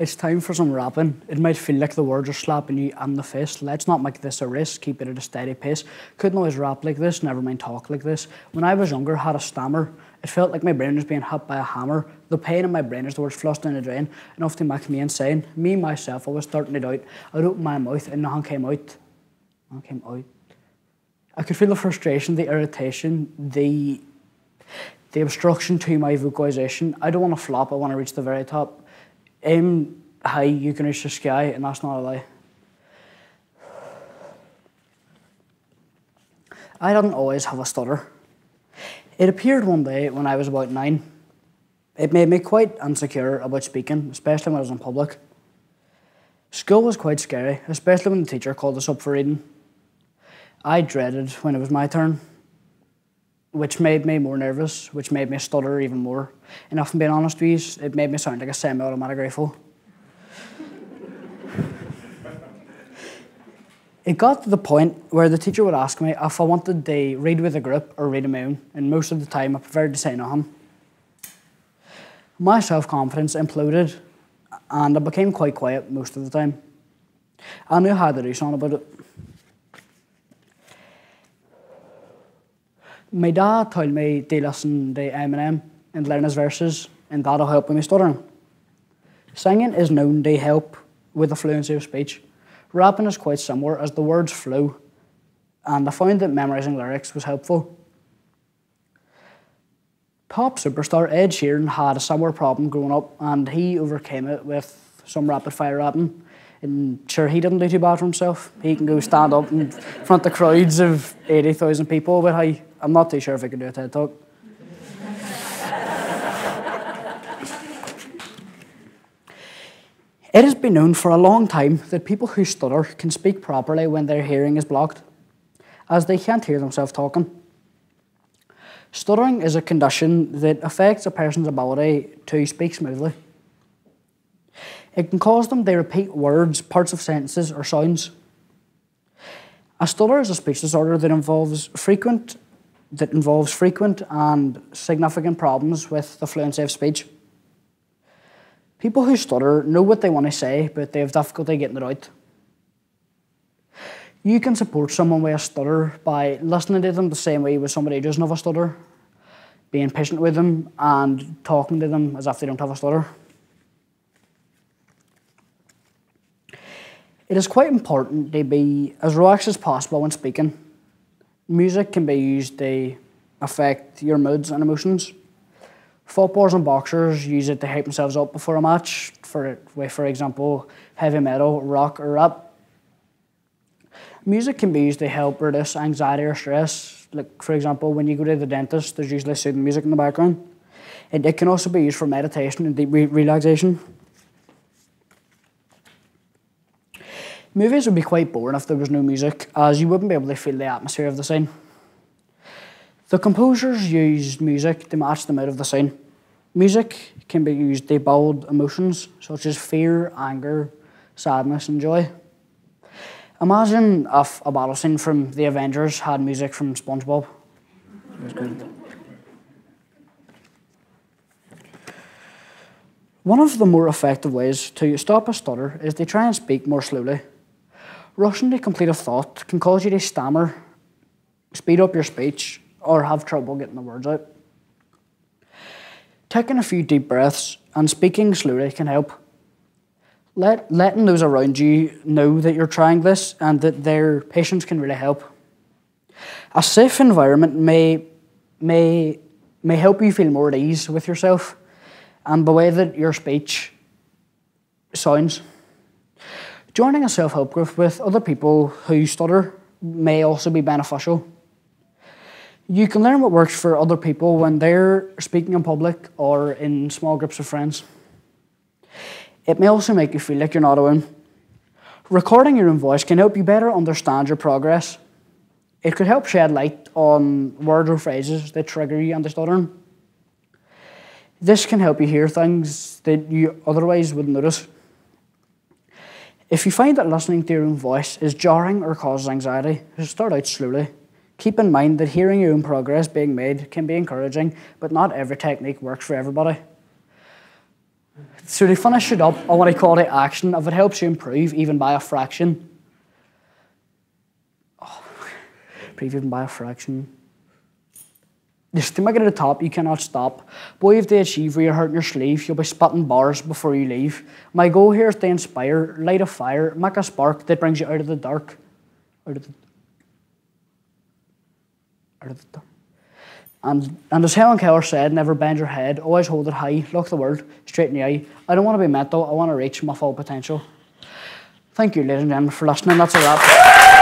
It's time for some rapping. It might feel like the words are slapping you in the face. Let's not make this a race, keep it at a steady pace. Couldn't always rap like this, never mind talk like this. When I was younger, had a stammer. It felt like my brain was being hit by a hammer. The pain in my brain as the words flushed down the drain, enough to make me insane. Me, myself, I was starting it out. I'd open my mouth and nothing came out. Nothing came out. I could feel the frustration, the irritation, the obstruction to my vocalization. I don't want to flop, I want to reach the very top. Aim high, you can reach the sky, and that's not a lie. I didn't always have a stutter. It appeared one day when I was about 9. It made me quite insecure about speaking, especially when I was in public. School was quite scary, especially when the teacher called us up for reading. I dreaded when it was my turn, which made me more nervous, which made me stutter even more. And if I'm being honest with you, it made me sound like a semi-automatic rifle. It got to the point where the teacher would ask me if I wanted to read with a group or read on my own, and most of the time I preferred to say nothing. My self-confidence imploded, and I became quite quiet most of the time. I knew how to do something about it. My dad told me to listen to Eminem and learn his verses, and that'll help with me stuttering. Singing is known to help with the fluency of speech. Rapping is quite similar as the words flow, and I found that memorising lyrics was helpful. Pop superstar Ed Sheeran had a similar problem growing up, and he overcame it with some rapid fire rapping. And sure, he didn't do too bad for himself. He can go stand up in front of crowds of 80,000 people, but I'm not too sure if I could do a TED Talk. It has been known for a long time that people who stutter can speak properly when their hearing is blocked, as they can't hear themselves talking. Stuttering is a condition that affects a person's ability to speak smoothly. It can cause them to repeat words, parts of sentences, or sounds. A stutter is a speech disorder that involves frequent and significant problems with the fluency of speech. People who stutter know what they want to say, but they have difficulty getting it out. You can support someone with a stutter by listening to them the same way with somebody who doesn't have a stutter, being patient with them, and talking to them as if they don't have a stutter. It is quite important to be as relaxed as possible when speaking. Music can be used to affect your moods and emotions. Footballers and boxers use it to hype themselves up before a match, for example, heavy metal, rock, or rap. Music can be used to help reduce anxiety or stress. Like, for example, when you go to the dentist, there's usually soothing music in the background. It can also be used for meditation and deep relaxation. Movies would be quite boring if there was no music, as you wouldn't be able to feel the atmosphere of the scene. The composers used music to match the mood of the scene. Music can be used to build emotions such as fear, anger, sadness, and joy. Imagine if a battle scene from The Avengers had music from SpongeBob. It was good. One of the more effective ways to stop a stutter is to try and speak more slowly. Rushing to complete a thought can cause you to stammer, speed up your speech, or have trouble getting the words out. Taking a few deep breaths and speaking slowly can help. Letting those around you know that you're trying this and that their patience can really help. A safe environment may help you feel more at ease with yourself and the way that your speech sounds. Joining a self-help group with other people who stutter may also be beneficial. You can learn what works for other people when they're speaking in public or in small groups of friends. It may also make you feel like you're not alone. Recording your own voice can help you better understand your progress. It could help shed light on words or phrases that trigger you into stuttering. This can help you hear things that you otherwise wouldn't notice. If you find that listening to your own voice is jarring or causes anxiety, start out slowly. Keep in mind that hearing your own progress being made can be encouraging, but not every technique works for everybody. So to finish it up, I want to call to action. If it helps you improve even by a fraction, improve even by a fraction. Just to make it at the top, you cannot stop. Boy, if they achieve where you're hurting your sleeve, you'll be spitting bars before you leave. My goal here is to inspire, light a fire, make a spark that brings you out of the dark. Out of the dark. And as Helen Keller said, never bend your head, always hold it high, look the world straight in the eye. I don't want to be mental, I want to reach my full potential. Thank you, ladies and gentlemen, for listening. That's a wrap.